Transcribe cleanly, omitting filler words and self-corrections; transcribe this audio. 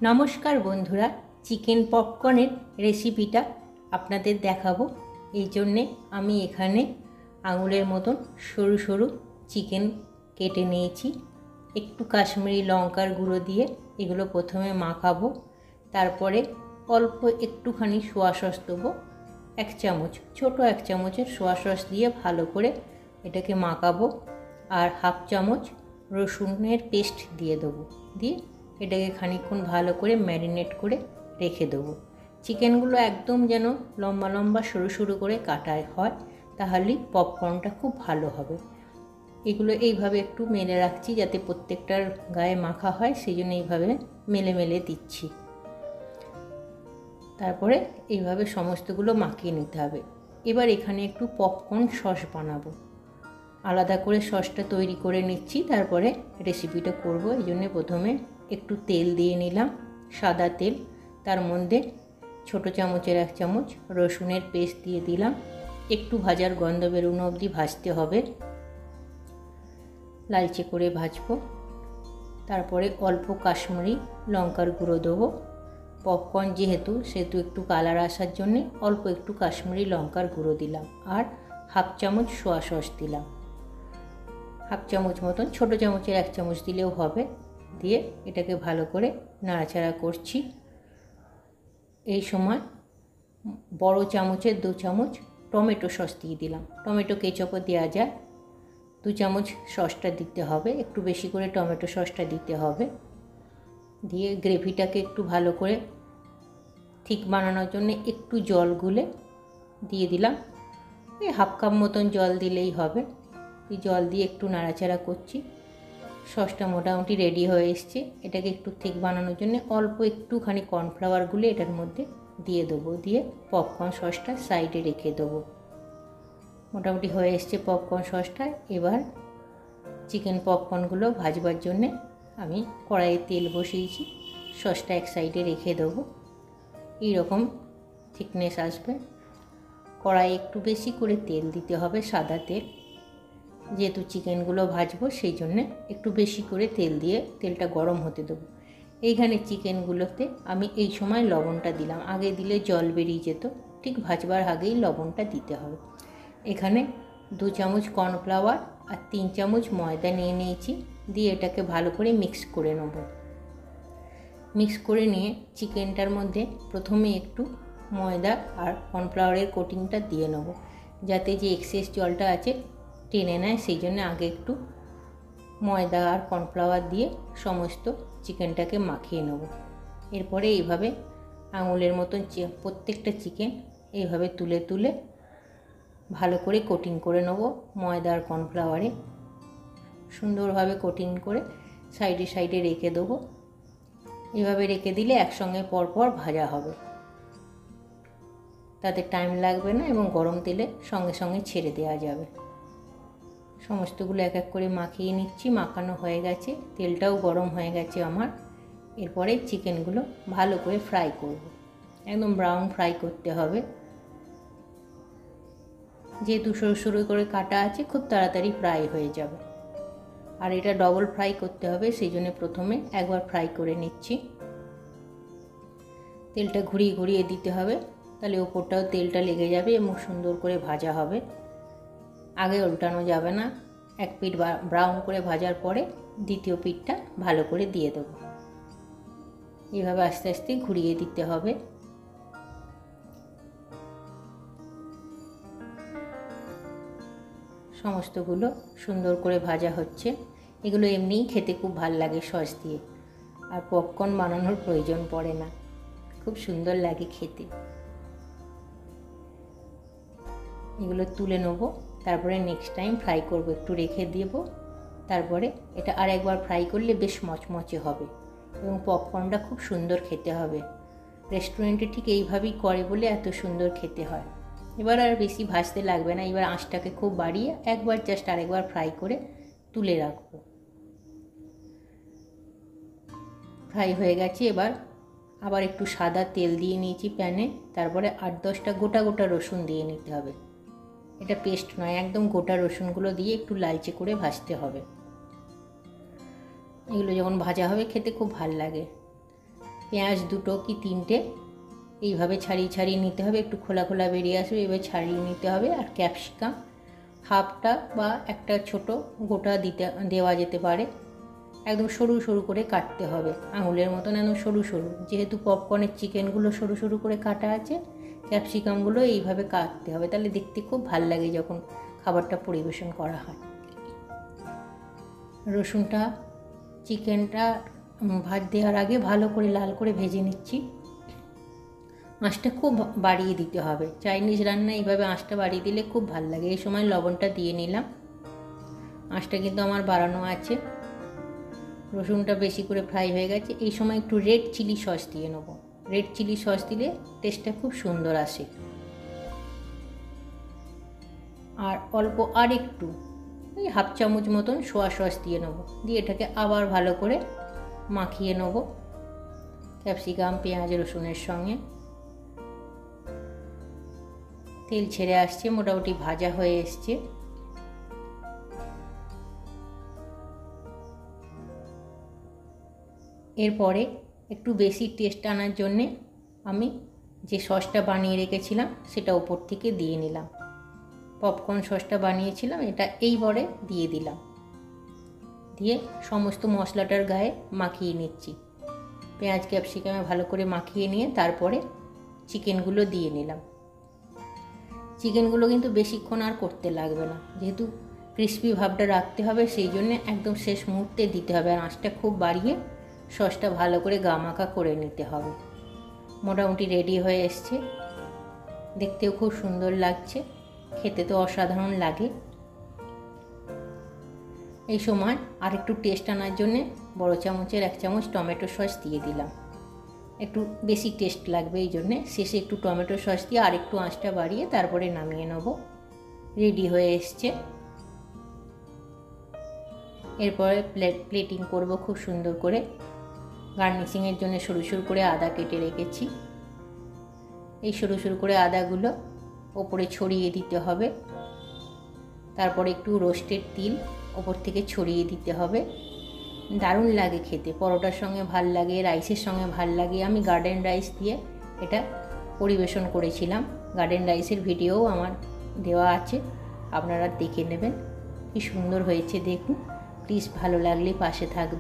নমস্কার বন্ধুরা, চিকেন পপকর্নের রেসিপিটা আপনাদের দেখাবো। এই জন্যে আমি এখানে আঙুলের মতন সরু সরু চিকেন কেটে নিয়েছি। একটু কাশ্মীরি লঙ্কার গুঁড়ো দিয়ে এগুলো প্রথমে মাখাবো। তারপরে অল্প একটুখানি সোয়া সস দেবো, 1 চামচ, ছোটো 1 চামচের সোয়া সস দিয়ে ভালো করে এটাকে মাখাবো। আর 1/2 চামচ রসুনের পেস্ট দিয়ে দেবো, দিয়ে এটাকে খানিকক্ষণ ভালো করে ম্যারিনেট করে রেখে দেবো। চিকেনগুলো একদম যেন লম্বা লম্বা সরু সরু করে কাটা হয়, তাহলেই পপকর্নটা খুব ভালো হবে। এগুলো এইভাবে একটু মেলে রাখছি যাতে প্রত্যেকটার গায়ে মাখা হয়, সেই জন্য এইভাবে মেলে মেলে দিচ্ছি। তারপরে এইভাবে সমস্তগুলো মাখিয়ে নিতে হবে। এবার এখানে একটু পপকর্ন সস বানাবো, আলাদা করে সসটা তৈরি করে নিচ্ছি, তারপরে রেসিপিটা করব। এই জন্যে প্রথমে একটু তেল দিয়ে নিলাম, সাদা তেল। তার মধ্যে ছোটো চামচের 1 চামচ রসুনের পেস্ট দিয়ে দিলাম। একটু ভাজার গন্ধ বেরোনো অবধি ভাজতে হবে, লালচে করে ভাজবো। তারপরে অল্প কাশ্মীরি লঙ্কার গুঁড়ো দেবো। পপকর্ন যেহেতু সেহেতু একটু কালার আসার জন্যে অল্প একটু কাশ্মীরি লঙ্কার গুঁড়ো দিলাম। আর 1/2 চামচ সোয়া সস দিলাম, 1/2 চামচ মতন, ছোটো চামচের 1 চামচ দিলেও হবে। দিয়ে এটাকে ভালো করে নাড়াচাড়া করছি। এই সময় বড় চামচের 2 চামচ টমেটো সস দিয়ে দিলাম। টমেটো কেচাপও দেওয়া যায়, 2 চামচ সসটা দিতে হবে, একটু বেশি করে টমেটো সসটা দিতে হবে। দিয়ে গ্রেভিটাকে একটু ভালো করে ঠিক বানানোর জন্য একটু জল গুলে দিয়ে দিলাম। এই 1/2 কাপ মতন জল দিলেই হবে। এই জল দিয়ে একটু নাড়াচাড়া করছি। সসটা মোটামুটি রেডি হয়ে এসছে। এটাকে একটু ঠিক বানানোর জন্য অল্প একটুখানি কর্নফ্লাওয়ার গুলে এটার মধ্যে দিয়ে দেবো, দিয়ে পপকর্ন সসটা সাইডে রেখে দেবো। মোটামুটি হয়ে এসছে পপকর্ন সসটা। এবার চিকেন পপকর্নগুলো ভাজবার জন্যে আমি কড়াইয়ে তেল বসিয়েছি, সসটা এক সাইডে রেখে দেবো। এইরকম থিকনেস আসবে। কড়াইয়ে একটু বেশি করে তেল দিতে হবে, সাদা তেল, যেহেতু চিকেনগুলো ভাজবো সেই জন্যে একটু বেশি করে তেল দিয়ে তেলটা গরম হতে দেবো। এইখানে চিকেনগুলোতে আমি এই সময় লবণটা দিলাম, আগে দিলে জল বেরিয়ে যেত, ঠিক ভাজবার আগেই লবণটা দিতে হবে। এখানে 2 চামচ কর্নফ্লাওয়ার আর 3 চামচ ময়দা নিয়ে নিয়েছি, দিয়ে এটাকে ভালো করে মিক্স করে নেব। মিক্স করে নিয়ে চিকেনটার মধ্যে প্রথমে একটু ময়দা আর কর্নফ্লাওয়ারের কোটিংটা দিয়ে নেব, যাতে যে এক্সেস জলটা আছে টেনে নেয়, সেই জন্য আগে একটু ময়দা আর কর্নফ্লাওয়ার দিয়ে সমস্ত চিকেনটাকে মাখিয়ে নেব। এরপরে এইভাবে আঙুলের মতন প্রত্যেকটা চিকেন এইভাবে তুলে তুলে ভালো করে কোটিং করে নেব ময়দা আর কর্নফ্লাওয়ারে। সুন্দরভাবে কোটিং করে সাইডে সাইডে রেখে দেবো। এভাবে রেখে দিলে একসঙ্গে পরপর ভাজা হবে, তাতে টাইম লাগবে না এবং গরম তেলে সঙ্গে সঙ্গে ছেড়ে দেওয়া যাবে। সমস্তগুলো এক এক করে মাখিয়ে নিচ্ছি। মাখানো হয়ে গেছে, তেলটাও গরম হয়ে গেছে আমার। এরপরে চিকেনগুলো ভালো করে ফ্রাই করব, একদম ব্রাউন ফ্রাই করতে হবে। যেহেতু সরু সরু করে কাটা আছে, খুব তাড়াতাড়ি ফ্রাই হয়ে যাবে। আর এটা ডবল ফ্রাই করতে হবে, সেই জন্য প্রথমে একবার ফ্রাই করে নিচ্ছি। তেলটা ঘুরিয়ে ঘুরিয়ে দিতে হবে, তাহলে ওপরটাও তেলটা লেগে যাবে এবং সুন্দর করে ভাজা হবে। আগে উল্টানো যাবে না। এক পিঠ ব্রাউন করে ভাজার পরে দ্বিতীয় পিঠটা ভালো করে দিয়ে দেবো। এইভাবে আস্তে আস্তে ঘুরিয়ে দিতে হবে। সমস্তগুলো সুন্দর করে ভাজা হচ্ছে। এগুলো এমনিই খেতে খুব ভালো লাগে সস দিয়ে, আর পপকর্ন বানানোর প্রয়োজন পড়ে না, খুব সুন্দর লাগে খেতে। এগুলো তুলে নেবো, তারপরে নেক্সট টাইম ফ্রাই করব, একটু রেখে দেবো। তারপরে এটা আর একবার ফ্রাই করলে বেশ মচমচে হবে এবং পপকর্নটা খুব সুন্দর খেতে হবে। রেস্টুরেন্টে ঠিক এইভাবেই করে বলে এত সুন্দর খেতে হয়। এবার আর বেশি ভাজতে লাগবে না, এবার আঁচটাকে খুব বাড়িয়ে একবার জাস্ট আরেকবার ফ্রাই করে তুলে রাখবো। ফ্রাই হয়ে গেছে। এবার আবার একটু সাদা তেল দিয়ে নিয়েছি প্যানে, তারপরে 8-10টা গোটা গোটা রসুন দিয়ে নিতে হবে। এটা পেস্ট নয়, একদম গোটা রসুনগুলো দিয়ে একটু লালচে করে ভাজতে হবে। এগুলো যখন ভাজা হবে খেতে খুব ভাল লাগে। পেঁয়াজ 2 কি 3টে এইভাবে ছাড়িয়ে ছাড়িয়ে নিতে হবে, একটু খোলা খোলা বেরিয়ে আসবে, এবার ছাড়িয়ে নিতে হবে। আর ক্যাপসিকাম হাফটা বা একটা ছোট গোটা দেওয়া যেতে পারে, একদম সরু সরু করে কাটতে হবে, আঙুলের মতন একদম সরু সরু। যেহেতু পপকর্নের চিকেনগুলো সরু সরু করে কাটা আছে, ক্যাপসিকামগুলো এইভাবে কাটতে হবে, তাহলে দেখতে খুব ভাল লাগে যখন খাবারটা পরিবেশন করা হয়। রসুনটা চিকেনটা ভাত দেওয়ার আগে ভালো করে লাল করে ভেজে নিচ্ছি। আঁচটা খুব বাড়িয়ে দিতে হবে, চাইনিজ রান্না এইভাবে আঁচটা বাড়িয়ে দিলে খুব ভাল লাগে। এই সময় লবণটা দিয়ে নিলাম, আঁচটা কিন্তু আমার বাড়ানো আছে। রসুনটা বেশি করে ফ্রাই হয়ে গেছে, এই সময় একটু রেড চিলি সস দিয়ে নেব। রেড চিলি সস দিলে টেস্টটা খুব সুন্দর আসে। আর অল্প আর একটু এই হাফ চামচ মতন সোয়া সস দিয়ে নেব, দিয়ে এটাকে আবার ভালো করে মাখিয়ে নেব ক্যাপসিকাম পেঁয়াজ রসুনের সঙ্গে। তেল ছেড়ে আসছে, মোটামুটি ভাজা হয়ে এসছে। এরপরে একটু বেশি টেস্ট আনার জন্যে আমি যে সসটা বানিয়ে রেখেছিলাম সেটা উপর থেকে দিয়ে নিলাম। পপকর্ন সসটা বানিয়েছিলাম, এটা এইবারে দিয়ে দিলাম, দিয়ে সমস্ত মশলাটার গায়ে মাখিয়ে নিচ্ছি। পেঁয়াজ ক্যাপসিকামে ভালো করে মাখিয়ে নিয়ে তারপরে চিকেনগুলো দিয়ে নিলাম। চিকেনগুলো কিন্তু বেশিক্ষণ আর করতে লাগবে না, যেহেতু ক্রিস্পি ভাবটা রাখতে হবে, সেই জন্যে একদম শেষ মুহূর্তে দিতে হবে। আর আঁচটা খুব বাড়িয়ে সসটা ভালো করে গামাখা করে নিতে হবে। মোটামুটি রেডি হয়ে এসছে, দেখতেও খুব সুন্দর লাগছে, খেতে তো অসাধারণ লাগে। এই সময় আর একটু টেস্ট আনার জন্যে বড় চামচের 1 চামচ টমেটো সস দিয়ে দিলাম, একটু বেশি টেস্ট লাগবে এই জন্যে। শেষে একটু টমেটো সস দিয়ে আর একটু আঁচটা বাড়িয়ে তারপরে নামিয়ে নেব। রেডি হয়ে এসছে। এরপরে প্লেটিং করব খুব সুন্দর করে। গার্নিশিংয়ের জন্য সরু সরু করে আদা কেটে রেখেছি, এই সরু সরু করে আদাগুলো ওপরে ছড়িয়ে দিতে হবে। তারপরে একটু রোস্টেড তিল ওপর থেকে ছড়িয়ে দিতে হবে। দারুণ লাগে খেতে, পরোটার সঙ্গে ভাল লাগে, রাইসের সঙ্গে ভাল লাগে। আমি গার্ডেন রাইস দিয়ে এটা পরিবেশন করেছিলাম, গার্ডেন রাইসের ভিডিও আমার দেওয়া আছে, আপনারা দেখে নেবেন। কি সুন্দর হয়েছে দেখুন। প্লিজ ভালো লাগলে পাশে থাকবে।